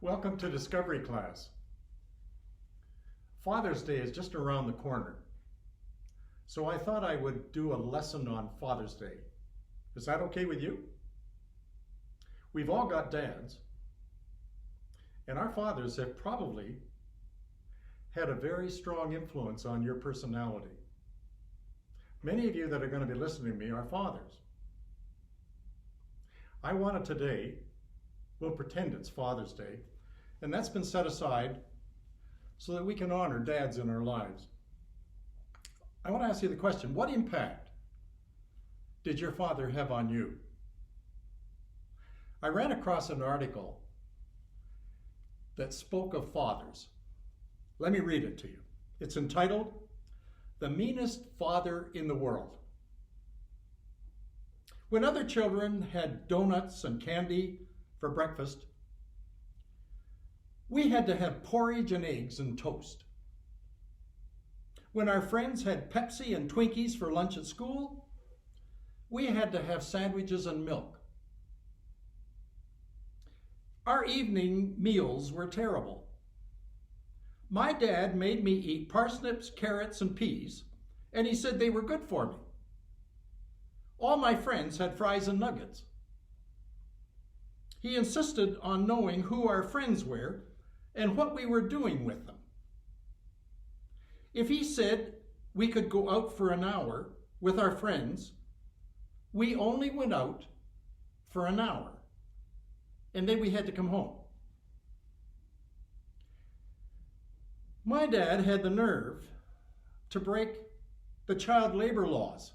Welcome to Discovery Class. Father's Day is just around the corner. So I thought I would do a lesson on Father's Day. Is that okay with you? We've all got dads, and our fathers have probably had a very strong influence on your personality. Many of you that are going to be listening to me are fathers. I wanted today, we'll pretend it's Father's Day, and that's been set aside so that we can honor dads in our lives. I want to ask you the question, what impact did your father have on you? I ran across an article that spoke of fathers. Let me read it to you. It's entitled, "The Meanest Father in the World." When other children had donuts and candy for breakfast, we had to have porridge and eggs and toast. When our friends had Pepsi and Twinkies for lunch at school, we had to have sandwiches and milk. Our evening meals were terrible. My dad made me eat parsnips, carrots, and peas, and he said they were good for me. All my friends had fries and nuggets. He insisted on knowing who our friends were and what we were doing with them. If he said we could go out for an hour with our friends, we only went out for an hour, and then we had to come home. My dad had the nerve to break the child labor laws.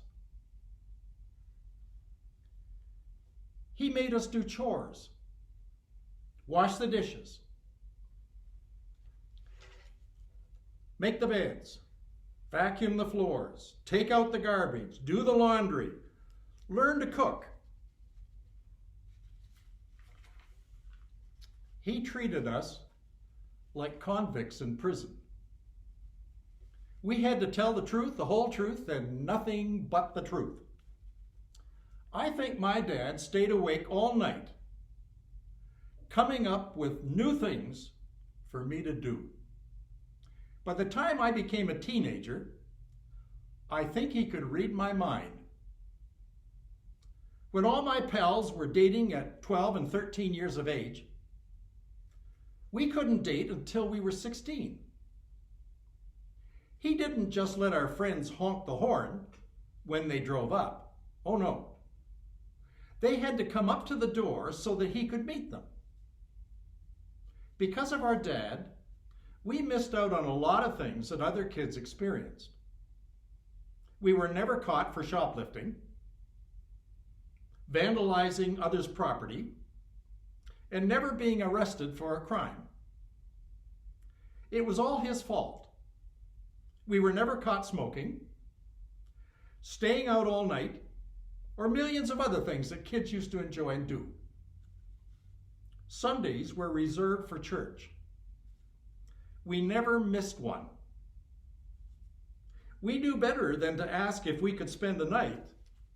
He made us do chores, wash the dishes, make the beds, vacuum the floors, take out the garbage, do the laundry, learn to cook. He treated us like convicts in prison. We had to tell the truth, the whole truth, and nothing but the truth. I think my dad stayed awake all night, coming up with new things for me to do. By the time I became a teenager, I think he could read my mind. When all my pals were dating at 12 and 13 years of age, we couldn't date until we were 16. He didn't just let our friends honk the horn when they drove up. Oh no. They had to come up to the door so that he could meet them. Because of our dad, we missed out on a lot of things that other kids experienced. We were never caught for shoplifting, vandalizing others' property, and never being arrested for a crime. It was all his fault. We were never caught smoking, staying out all night, or millions of other things that kids used to enjoy and do. Sundays were reserved for church. We never missed one. We knew better than to ask if we could spend the night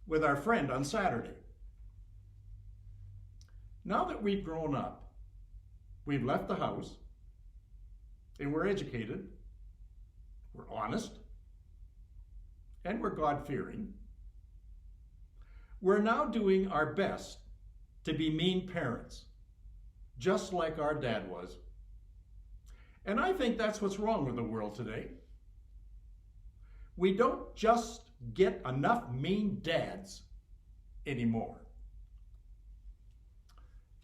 with our friend on Saturday. Now that we've grown up, we've left the house, and we're educated, we're honest, and we're God-fearing, we're now doing our best to be mean parents, just like our dad was. And I think that's what's wrong with the world today. We don't just get enough mean dads anymore.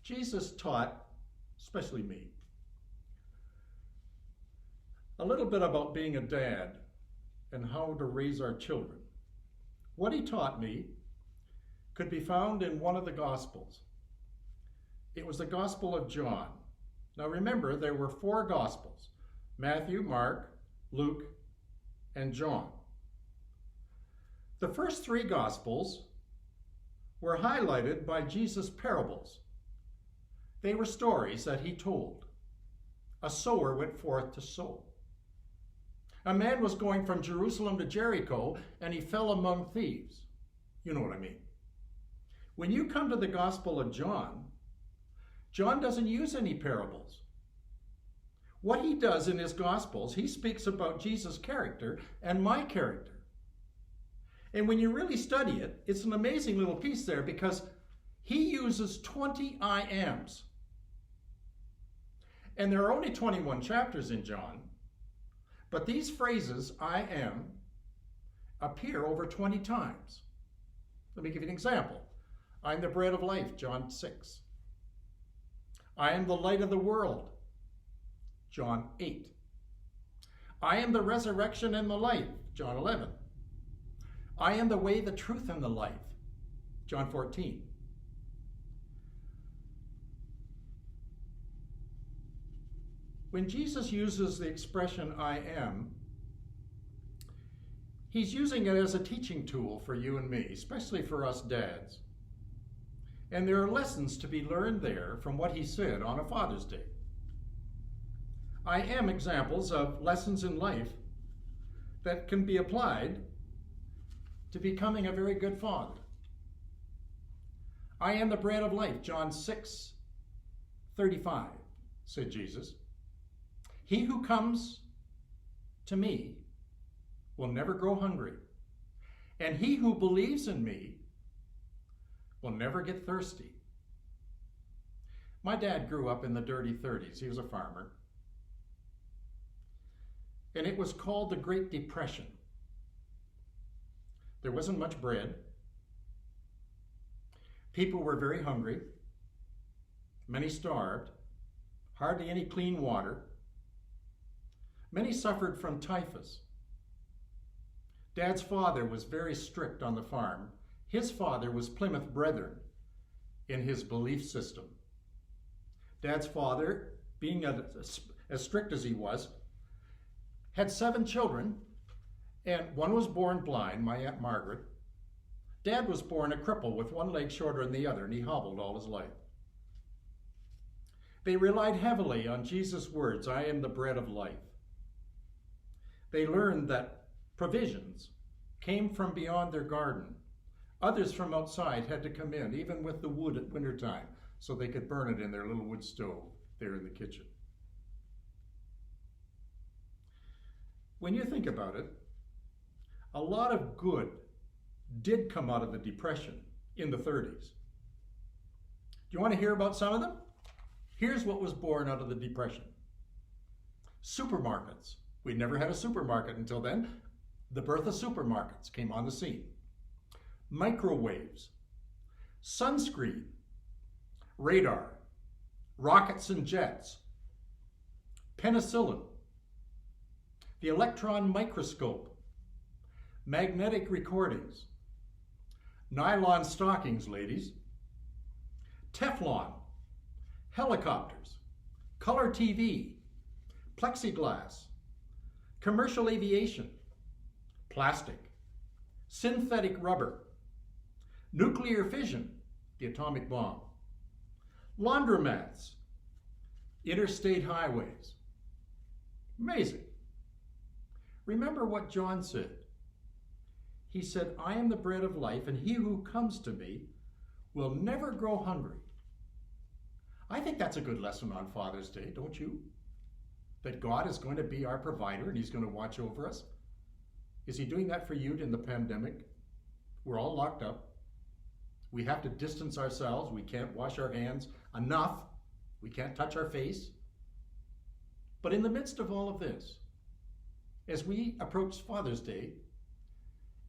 Jesus taught, especially me, a little bit about being a dad and how to raise our children. What he taught me could be found in one of the Gospels. It was the Gospel of John. Now remember, there were 4 Gospels: Matthew, Mark, Luke, and John. The first 3 Gospels were highlighted by Jesus' parables. They were stories that he told. A sower went forth to sow. A man was going from Jerusalem to Jericho, and he fell among thieves. You know what I mean. When you come to the Gospel of John, John doesn't use any parables. What he does in his Gospels, he speaks about Jesus' character and my character. And when you really study it, it's an amazing little piece there because he uses 20 I ams. And there are only 21 chapters in John, but these phrases, I am, appear over 20 times. Let me give you an example. I'm the bread of life, John 6. I am the light of the world, John 8. I am the resurrection and the life, John 11. I am the way, the truth, and the life, John 14. When Jesus uses the expression I am, he's using it as a teaching tool for you and me, especially for us dads. And there are lessons to be learned there from what he said on a Father's Day. I am examples of lessons in life that can be applied to becoming a very good father. I am the bread of life, John 6:35, said Jesus. He who comes to me will never grow hungry, and he who believes in me will never get thirsty. My dad grew up in the dirty 30s. He was a farmer. And it was called the Great Depression. There wasn't much bread. People were very hungry. Many starved. Hardly any clean water. Many suffered from typhus. Dad's father was very strict on the farm. His father was Plymouth Brethren in his belief system. Dad's father, being as strict as he was, had 7 children, and one was born blind, my Aunt Margaret. Dad was born a cripple with one leg shorter than the other, and he hobbled all his life. They relied heavily on Jesus' words, I am the bread of life. They learned that provisions came from beyond their garden. Others from outside had to come in, even with the wood at wintertime, so they could burn it in their little wood stove there in the kitchen. When you think about it, a lot of good did come out of the Depression in the 30s. Do you want to hear about some of them? Here's what was born out of the Depression. Supermarkets. We never had a supermarket until then. The birth of supermarkets came on the scene. Microwaves, sunscreen, radar, rockets and jets, penicillin, the electron microscope, magnetic recordings, nylon stockings, ladies, Teflon, helicopters, color TV, plexiglass, commercial aviation, plastic, synthetic rubber, nuclear fission, the atomic bomb, laundromats, interstate highways. Amazing. Remember what John said. He said, I am the bread of life, and he who comes to me will never grow hungry. I think that's a good lesson on Father's Day, don't you? That God is going to be our provider and he's going to watch over us. Is he doing that for you in the pandemic? We're all locked up. We have to distance ourselves. We can't wash our hands enough. We can't touch our face. But in the midst of all of this, as we approach Father's Day,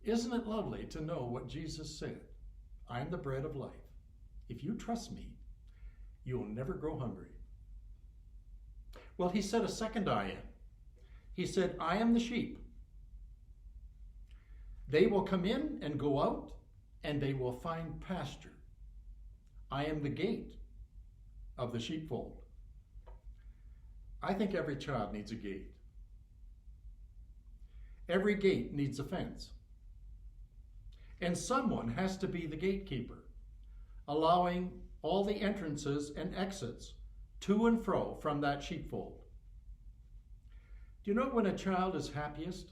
isn't it lovely to know what Jesus said? I am the bread of life. If you trust me, you will never grow hungry. Well, he said a second I am. He said, I am the sheep. They will come in and go out, and they will find pasture. I am the gate of the sheepfold. I think every child needs a gate. Every gate needs a fence. And someone has to be the gatekeeper, allowing all the entrances and exits to and fro from that sheepfold. Do you know when a child is happiest?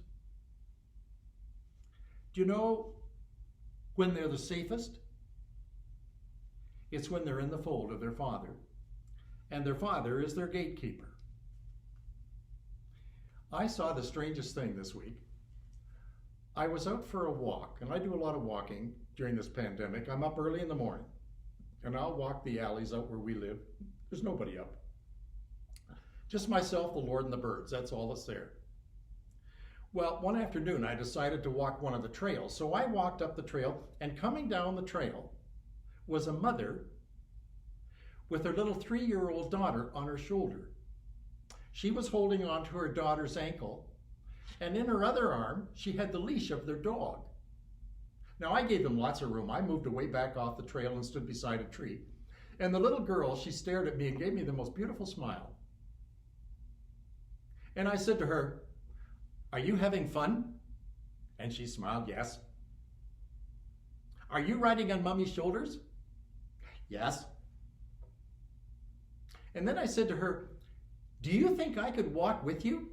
Do you know when they're the safest? It's when they're in the fold of their father, and their father is their gatekeeper. I saw the strangest thing this week. I was out for a walk, and I do a lot of walking during this pandemic. I'm up early in the morning, and I'll walk the alleys out where we live. There's nobody up. Just myself, the Lord, and the birds. That's all that's there. Well, one afternoon, I decided to walk one of the trails. So I walked up the trail, and coming down the trail was a mother with her little 3-year-old daughter on her shoulder. She was holding on to her daughter's ankle, and in her other arm, she had the leash of their dog. Now, I gave them lots of room. I moved away back off the trail and stood beside a tree. And the little girl, she stared at me and gave me the most beautiful smile. And I said to her, "Are you having fun?" And she smiled, "Yes." "Are you riding on Mommy's shoulders?" "Yes." And then I said to her, "Do you think I could walk with you?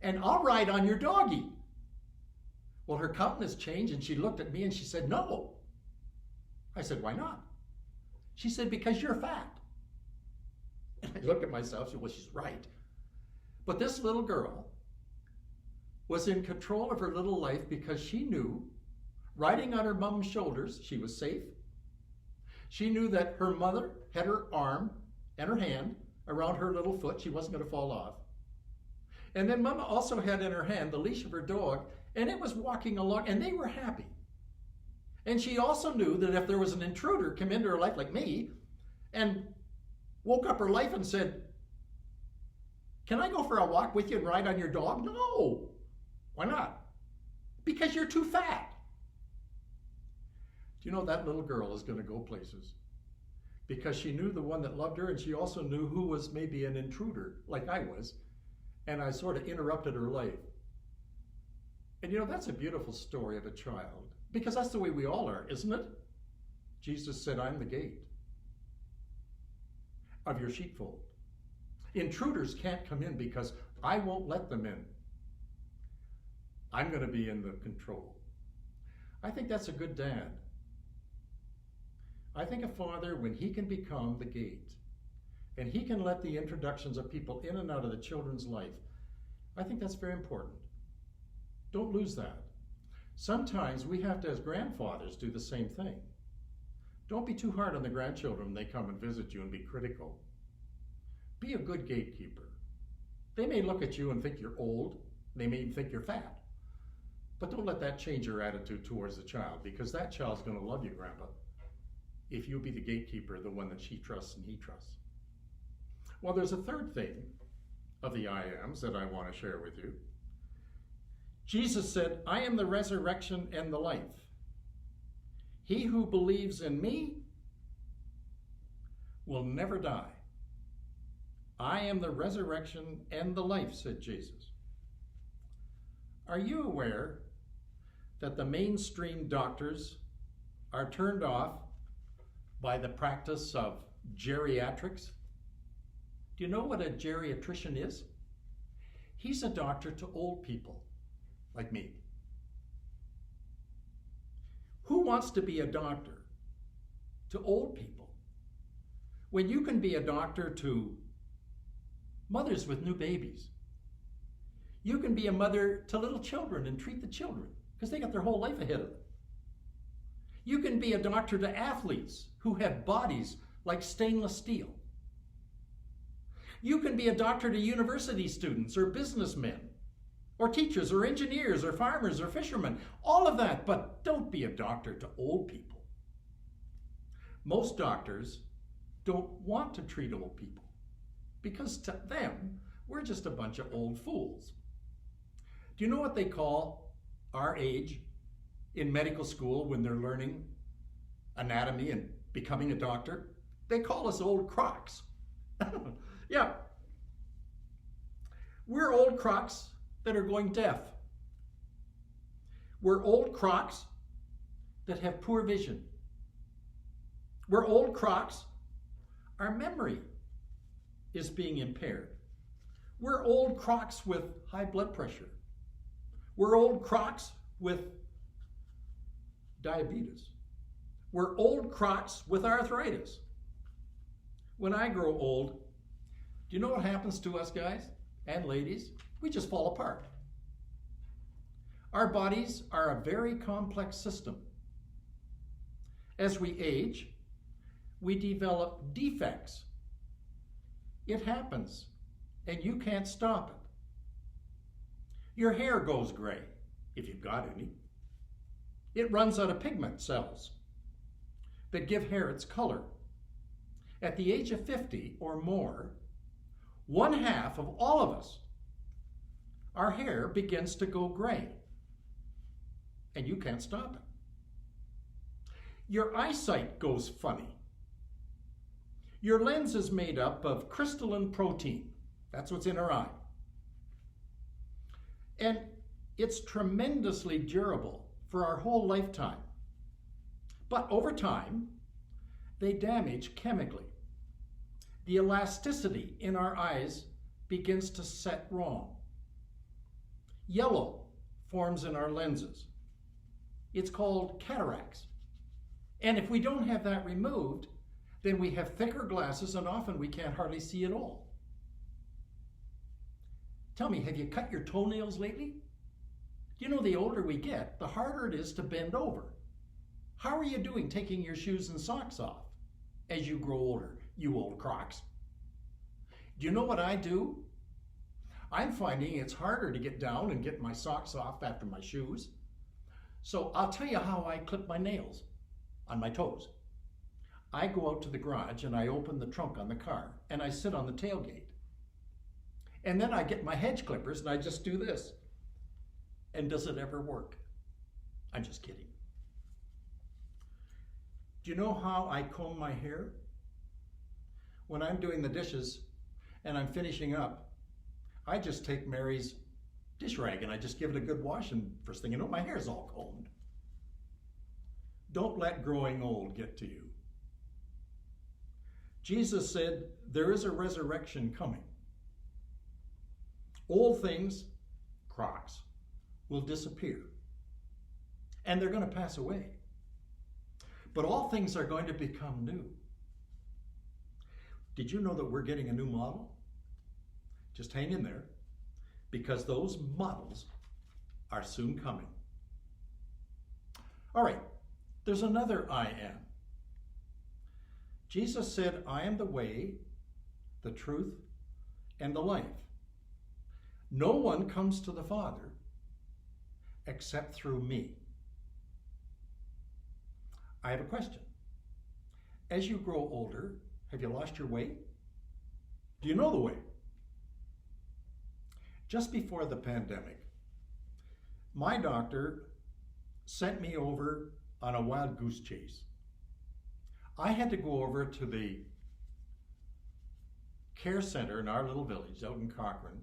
And I'll ride on your doggy." Well, her countenance changed and she looked at me and she said, "No." I said, "Why not?" She said, "Because you're fat." And I looked at myself and said, well, she's right. But this little girl was in control of her little life because she knew, riding on her mom's shoulders, she was safe. She knew that her mother had her arm and her hand around her little foot. She wasn't going to fall off. And then Mama also had in her hand the leash of her dog, and it was walking along, and they were happy. And she also knew that if there was an intruder come into her life like me and woke up her life and said, "Can I go for a walk with you and ride on your dog?" No. Why not? Because you're too fat. Do you know that little girl is going to go places? Because she knew the one that loved her, and she also knew who was maybe an intruder, like I was, and I sort of interrupted her life. And you know, that's a beautiful story of a child, because that's the way we all are, isn't it? Jesus said, "I'm the gate of your sheepfold." Intruders can't come in because I won't let them in. I'm going to be in the control. I think that's a good dad. I think a father, when he can become the gate, and he can let the introductions of people in and out of the children's life, I think that's very important. Don't lose that. Sometimes we have to, as grandfathers, do the same thing. Don't be too hard on the grandchildren when they come and visit you and be critical. Be a good gatekeeper. They may look at you and think you're old. They may even think you're fat. But don't let that change your attitude towards the child, because that child's going to love you, Grandpa, if you be the gatekeeper, the one that she trusts and he trusts. Well, there's a third thing of the I ams that I want to share with you. Jesus said, "I am the resurrection and the life. He who believes in me will never die." I am the resurrection and the life, said Jesus. Are you aware that the mainstream doctors are turned off by the practice of geriatrics? Do you know what a geriatrician is? He's a doctor to old people like me. Who wants to be a doctor to old people when you can be a doctor to mothers with new babies? You can be a mother to little children and treat the children because they got their whole life ahead of them. You can be a doctor to athletes who have bodies like stainless steel. You can be a doctor to university students or businessmen or teachers or engineers or farmers or fishermen, all of that, but don't be a doctor to old people. Most doctors don't want to treat old people because to them, we're just a bunch of old fools. Do you know what they call our age in medical school when they're learning anatomy and becoming a doctor? They call us old crocs. Yeah. We're old crocs that are going deaf. We're old crocs that have poor vision. We're old crocs. Our memory is being impaired. We're old crocs with high blood pressure. We're old crocs with diabetes. We're old crocs with arthritis. When I grow old, do you know what happens to us guys? and ladies, we just fall apart. Our bodies are a very complex system. As we age, we develop defects. It happens, and you can't stop it. Your hair goes gray, if you've got any. It runs out of pigment cells that give hair its color. At the age of 50 or more, 1/2 of all of us, our hair begins to go gray, and you can't stop it. Your eyesight goes funny. Your lens is made up of crystalline protein. That's what's in our eye. And it's tremendously durable for our whole lifetime. But over time, they damage chemically. The elasticity in our eyes begins to set wrong. Yellow forms in our lenses. It's called cataracts. And if we don't have that removed, then we have thicker glasses and often we can't hardly see at all. Tell me, have you cut your toenails lately? You know, the older we get, the harder it is to bend over. How are you doing taking your shoes and socks off as you grow older, you old crocs? Do you know what I do? I'm finding it's harder to get down and get my socks off after my shoes. So I'll tell you how I clip my nails on my toes. I go out to the garage and I open the trunk on the car and I sit on the tailgate. And then I get my hedge clippers and I just do this. And does it ever work? I'm just kidding. Do you know how I comb my hair? When I'm doing the dishes and I'm finishing up, I just take Mary's dish rag and I just give it a good wash, and first thing you know, my hair's all combed. Don't let growing old get to you. Jesus said, there is a resurrection coming. Old things, crocs, will disappear. And they're going to pass away. But all things are going to become new. Did you know that we're getting a new model? Just hang in there, because those models are soon coming. All right, there's another I am. Jesus said, I am the way, the truth, and the life. No one comes to the Father except through me. I have a question. As you grow older, have you lost your way? Do you know the way? Just before the pandemic, my doctor sent me over on a wild goose chase. I had to go over to the care center in our little village out in Cochrane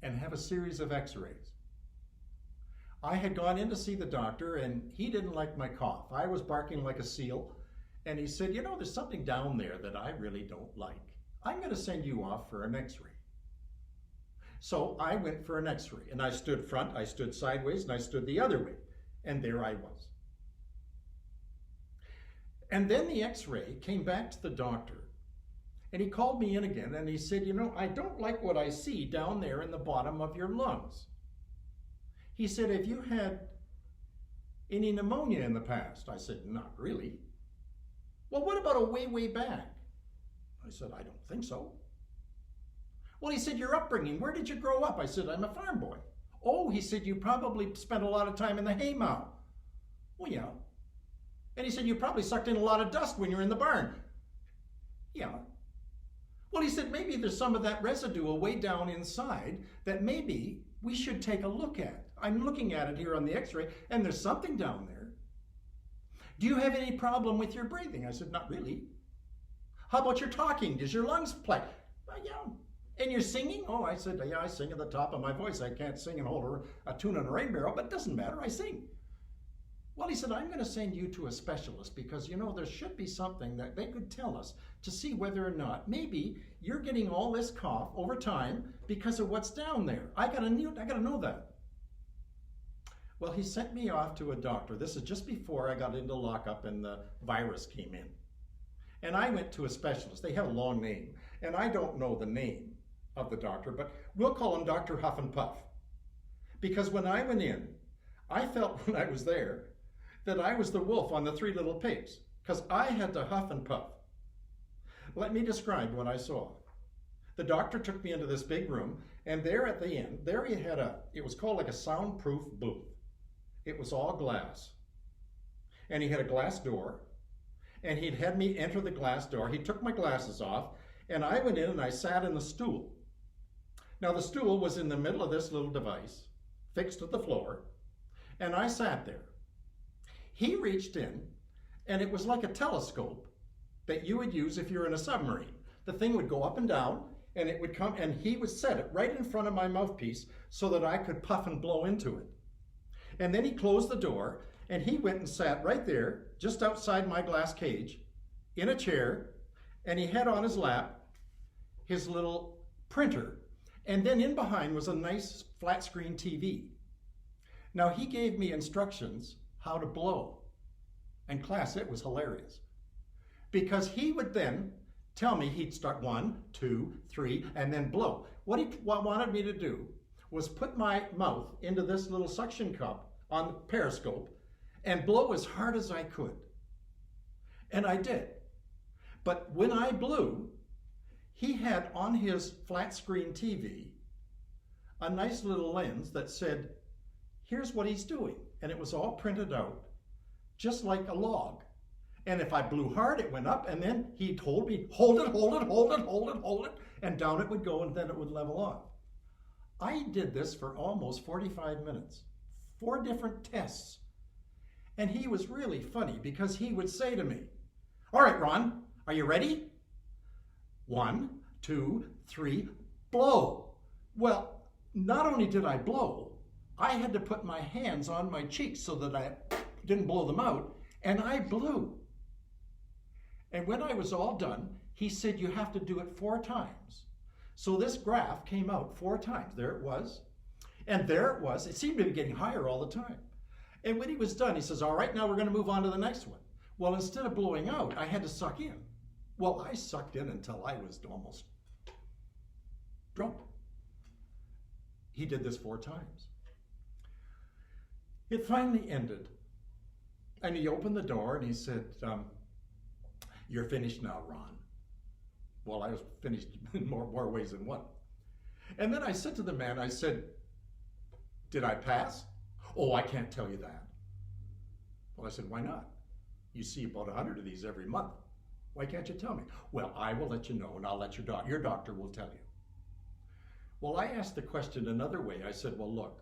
and have a series of x-rays. I had gone in to see the doctor and he didn't like my cough. I was barking like a seal, and he said, you know, there's something down there that I really don't like. I'm going to send you off for an x-ray. So I went for an x-ray, and I stood front, I stood sideways, and I stood the other way, and there I was. And then the x-ray came back to the doctor, and he called me in again, and he said, you know, I don't like what I see down there in the bottom of your lungs. He said, have you had any pneumonia in the past? I said, not really. Well, what about a way, way back? I said, I don't think so. Well, he said, your upbringing, where did you grow up? I said, I'm a farm boy. Oh, he said, you probably spent a lot of time in the haymow. Well, yeah. And he said, you probably sucked in a lot of dust when you were in the barn. Yeah. Well, he said, maybe there's some of that residue way down inside that maybe we should take a look at. I'm looking at it here on the x-ray, and there's something down there. Do you have any problem with your breathing? I said, not really. How about your talking? Does your lungs play? Well, yeah. And you're singing? Oh, I said, yeah, I sing at the top of my voice. I can't sing and hold a tune on a rain barrel, but it doesn't matter, I sing. Well, he said, I'm going to send you to a specialist because, you know, there should be something that they could tell us to see whether or not maybe you're getting all this cough over time because of what's down there. I gotta know that. Well, he sent me off to a doctor. This is just before I got into lockup and the virus came in. And I went to a specialist. They have a long name, and I don't know the name of the doctor, but we'll call him Dr. Huff and Puff. Because when I went in, I felt when I was there that I was the wolf on the Three Little Pigs, because I had to huff and puff. Let me describe what I saw. The doctor took me into this big room, and there at the end, there he had it was called like a soundproof booth. It was all glass. And he had a glass door, and he'd had me enter the glass door. He took my glasses off, and I went in and I sat in the stool. Now the stool was in the middle of this little device, fixed to the floor, and I sat there. He reached in, and it was like a telescope that you would use if you're in a submarine. The thing would go up and down, and it would come, and he would set it right in front of my mouthpiece so that I could puff and blow into it. And then he closed the door, and he went and sat right there, just outside my glass cage, in a chair, and he had on his lap his little printer, and then in behind was a nice flat screen TV. Now he gave me instructions how to blow. And class, it was hilarious. Because he would then tell me he'd start 1, 2, 3, and then blow. What he wanted me to do was put my mouth into this little suction cup on the periscope and blow as hard as I could. And I did. But when I blew, he had on his flat screen TV a nice little lens that said, here's what he's doing. And it was all printed out, just like a log. And if I blew hard, it went up, and then he told me, hold it, hold it, hold it, hold it, hold it, and down it would go, and then it would level off. I did this for almost 45 minutes, 4 different tests. And he was really funny because he would say to me, all right, Ron, are you ready? 1, 2, 3, blow. Well, not only did I blow, I had to put my hands on my cheeks so that I didn't blow them out, and I blew. And when I was all done, he said, you have to do it 4 times. So this graph came out 4 times. There it was. And there it was. It seemed to be getting higher all the time. And when he was done, he says, all right, now we're going to move on to the next one. Well, instead of blowing out, I had to suck in. Well, I sucked in until I was almost drunk. He did this 4 times. It finally ended. And he opened the door and he said, you're finished now, Ron. Well, I was finished in more ways than one. And then I said to the man, I said, did I pass? Oh, I can't tell you that. Well, I said, why not? You see about 100 of these every month. Why can't you tell me? Well, I will let you know, and I'll let your doctor will tell you. Well, I asked the question another way. I said, well, look,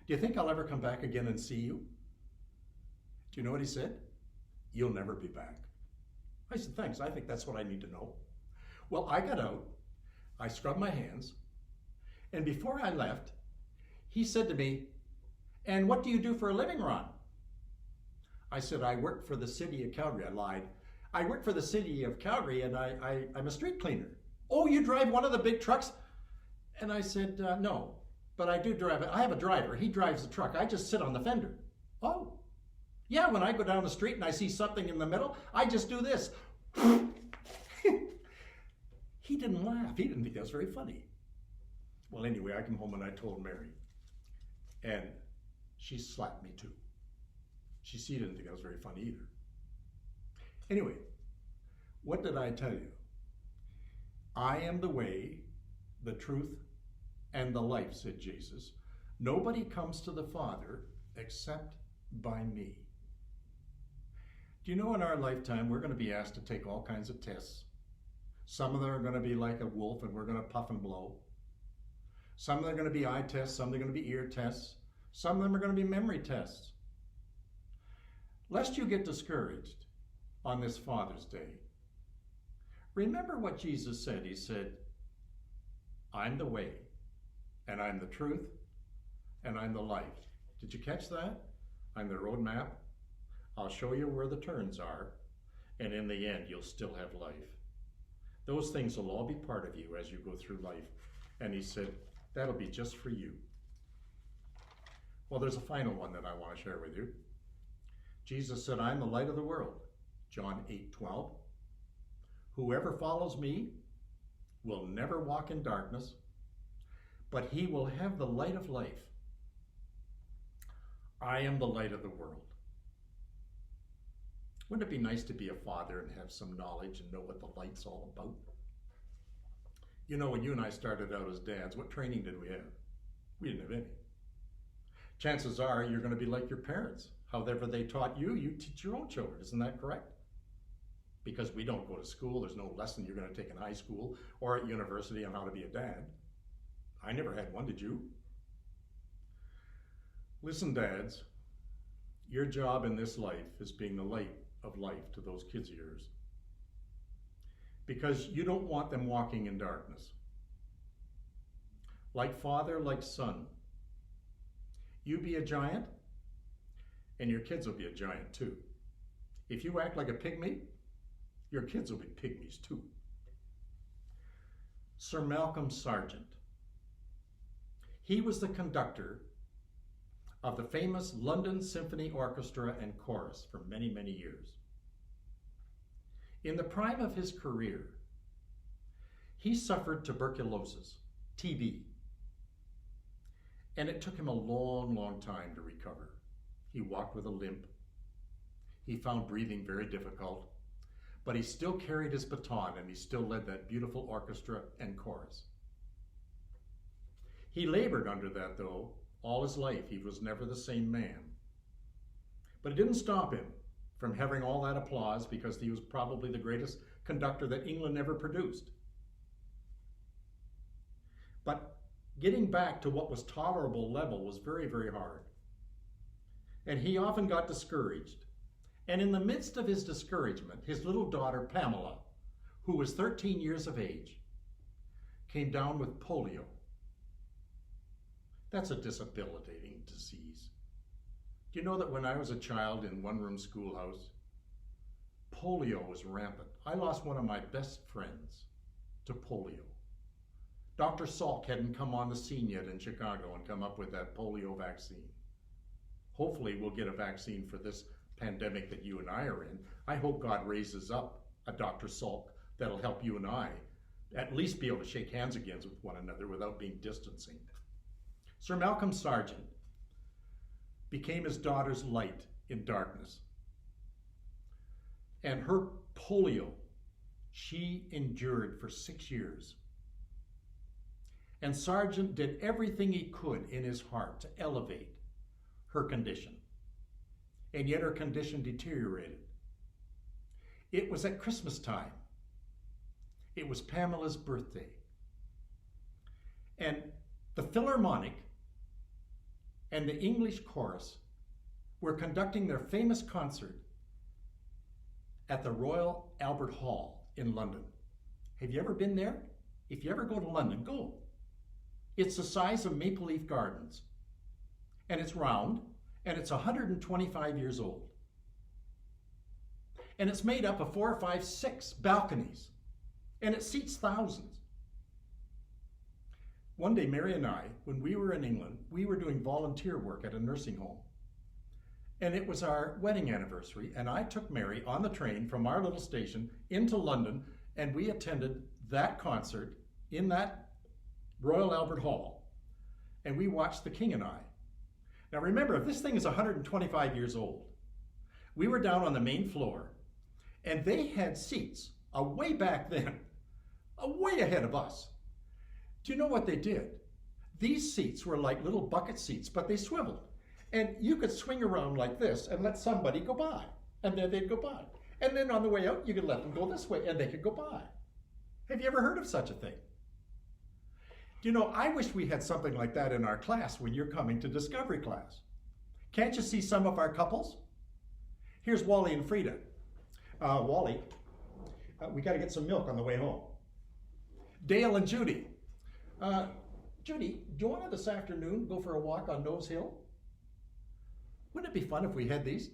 do you think I'll ever come back again and see you? Do you know what he said? You'll never be back. I said, thanks, I think that's what I need to know. Well, I got out, I scrubbed my hands, and before I left, he said to me, and what do you do for a living, Ron? I said, I work for the city of Calgary. I lied. I work for the city of Calgary, and I'm a street cleaner. Oh, you drive one of the big trucks? And I said, no, but I do drive it. I have a driver. He drives the truck. I just sit on the fender. Oh, yeah, when I go down the street and I see something in the middle, I just do this. He didn't laugh. He didn't think that was very funny. Well, anyway, I came home and I told Mary, and she slapped me too. She didn't think that was very funny either. Anyway, what did I tell you? I am the way, the truth, and the life, said Jesus. Nobody comes to the Father except by me. Do you know in our lifetime we're going to be asked to take all kinds of tests? Some of them are going to be like a wolf and we're going to puff and blow. Some of them are going to be eye tests, some are going to be ear tests, some of them are going to be memory tests. Lest you get discouraged on this Father's Day, remember what Jesus said. He said, I'm the way, and I'm the truth, and I'm the life. Did you catch that? I'm the roadmap. I'll show you where the turns are, and in the end, you'll still have life. Those things will all be part of you as you go through life. And he said, that'll be just for you. Well, there's a final one that I want to share with you. Jesus said, I'm the light of the world. John 8:12. Whoever follows me will never walk in darkness, but he will have the light of life. I am the light of the world. Wouldn't it be nice to be a father and have some knowledge and know what the light's all about? You know, when you and I started out as dads, what training did we have? We didn't have any. Chances are you're going to be like your parents. However they taught you, you teach your own children. Isn't that correct? Because we don't go to school. There's no lesson you're going to take in high school or at university on how to be a dad. I never had one, did you? Listen, dads, your job in this life is being the light of life to those kids of yours. Because you don't want them walking in darkness. Like father, like son. You be a giant, and your kids will be a giant too. If you act like a pygmy, your kids will be pygmies too. Sir Malcolm Sargent. He was the conductor of the famous London Symphony Orchestra and Chorus for many, many years. In the prime of his career, he suffered tuberculosis, TB, and it took him a long, long time to recover. He walked with a limp. He found breathing very difficult, but he still carried his baton and he still led that beautiful orchestra and chorus. He labored under that, though, all his life. He was never the same man. But it didn't stop him from having all that applause, because he was probably the greatest conductor that England ever produced. But getting back to what was tolerable level was very, very hard. And he often got discouraged. And in the midst of his discouragement, his little daughter, Pamela, who was 13 years of age, came down with polio. That's a debilitating disease. Do you know that when I was a child in one-room schoolhouse, polio was rampant? I lost one of my best friends to polio. Dr. Salk hadn't come on the scene yet in Chicago and come up with that polio vaccine. Hopefully we'll get a vaccine for this pandemic that you and I are in. I hope God raises up a Dr. Salk that'll help you and I at least be able to shake hands again with one another without being distancing. Sir Malcolm Sargent became his daughter's light in darkness. And her polio, she endured for 6 years. And Sargent did everything he could in his heart to elevate her condition. And yet her condition deteriorated. It was at Christmas time. It was Pamela's birthday. And the Philharmonic and the English Chorus were conducting their famous concert at the Royal Albert Hall in London. Have you ever been there? If you ever go to London, go. It's the size of Maple Leaf Gardens, and it's round, and it's 125 years old. And it's made up of 4 or 5, 6 balconies, and it seats thousands. One day, Mary and I, when we were in England, we were doing volunteer work at a nursing home. And it was our wedding anniversary, and I took Mary on the train from our little station into London, and we attended that concert in that Royal Albert Hall, and we watched The King and I. Now remember, this thing is 125 years old. We were down on the main floor, and they had seats way back then, way ahead of us. Do you know what they did? These seats were like little bucket seats, but they swiveled. And you could swing around like this and let somebody go by, and then they'd go by. And then on the way out, you could let them go this way, and they could go by. Have you ever heard of such a thing? Do you know, I wish we had something like that in our class when you're coming to Discovery class. Can't you see some of our couples? Here's Wally and Frida. Wally, we got to get some milk on the way home. Dale and Judy. Judy, do you want to this afternoon go for a walk on Nose Hill? Wouldn't it be fun if we had these?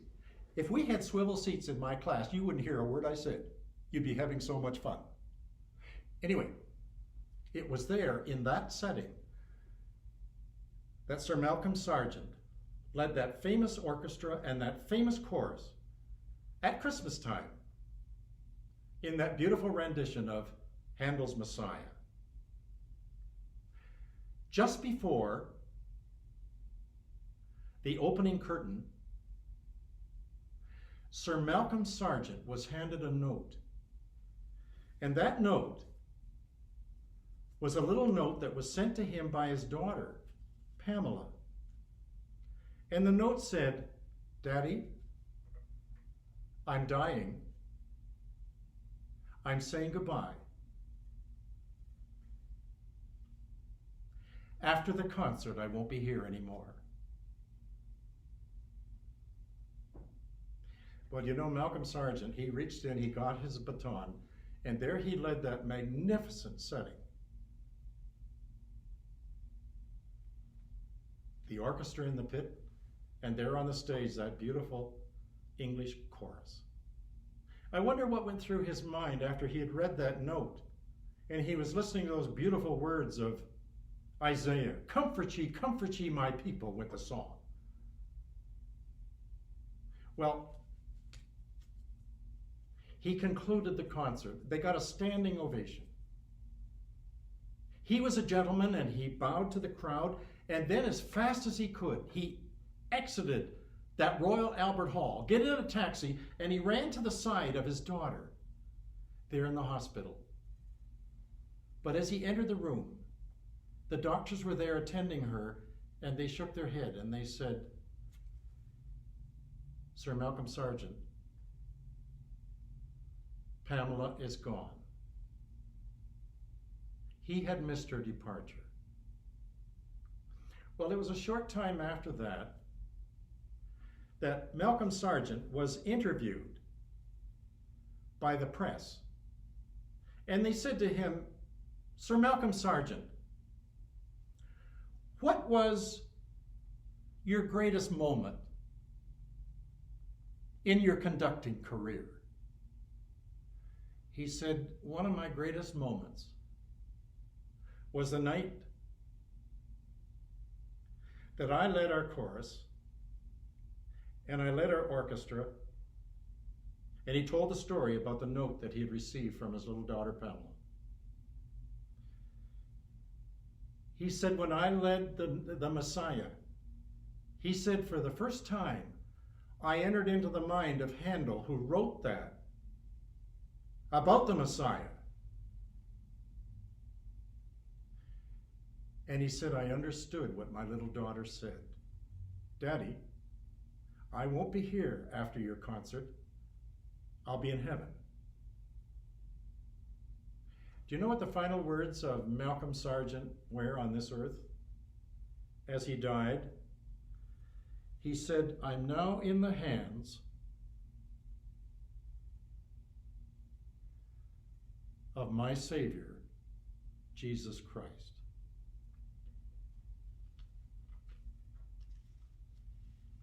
If we had swivel seats in my class, you wouldn't hear a word I said. You'd be having so much fun. Anyway, it was there in that setting that Sir Malcolm Sargent led that famous orchestra and that famous chorus at Christmas time in that beautiful rendition of Handel's Messiah. just before the opening curtain, Sir Malcolm Sargent was handed a note. And that note was a little note that was sent to him by his daughter, Pamela. And the note said, "Daddy, I'm dying. I'm saying goodbye. After the concert, I won't be here anymore." Well, you know, Malcolm Sargent, he reached in, he got his baton, and there he led that magnificent setting. The orchestra in the pit, and there on the stage, that beautiful English chorus. I wonder what went through his mind after he had read that note, and he was listening to those beautiful words of Isaiah, comfort ye, my people," with the song. Well, he concluded the concert. They got a standing ovation. He was a gentleman, and he bowed to the crowd, and then as fast as he could, he exited that Royal Albert Hall, get in a taxi, and he ran to the side of his daughter there in the hospital. But as he entered the room, the doctors were there attending her, and they shook their head and they said, "Sir Malcolm Sargent, Pamela is gone." He had missed her departure. Well, it was a short time after that Malcolm Sargent was interviewed by the press. And they said to him, "Sir Malcolm Sargent, what was your greatest moment in your conducting career?" He said, "One of my greatest moments was the night that I led our chorus and I led our orchestra." And he told the story about the note that he had received from his little daughter, Pamela. He said, "When I led the Messiah," he said, "for the first time, I entered into the mind of Handel, who wrote that about the Messiah." And he said, "I understood what my little daughter said. Daddy, I won't be here after your concert. I'll be in heaven." Do you know what the final words of Malcolm Sargent were on this earth as he died? He said, "I'm now in the hands of my Savior, Jesus Christ."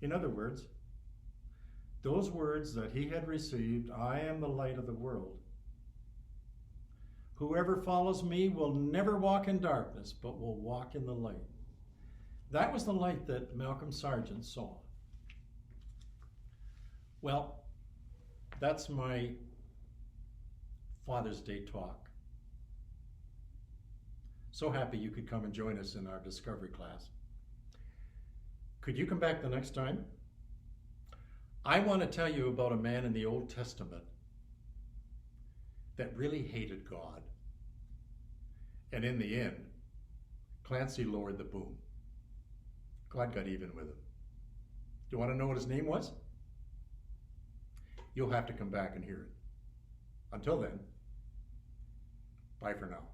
In other words, those words that he had received, "I am the light of the world. Whoever follows me will never walk in darkness, but will walk in the light." That was the light that Malcolm Sargent saw. Well, that's my Father's Day talk. So happy you could come and join us in our discovery class. Could you come back the next time? I want to tell you about a man in the Old Testament that really hated God. And in the end, Clancy lowered the boom. God got even with him. Do you want to know what his name was? You'll have to come back and hear it. Until then, bye for now.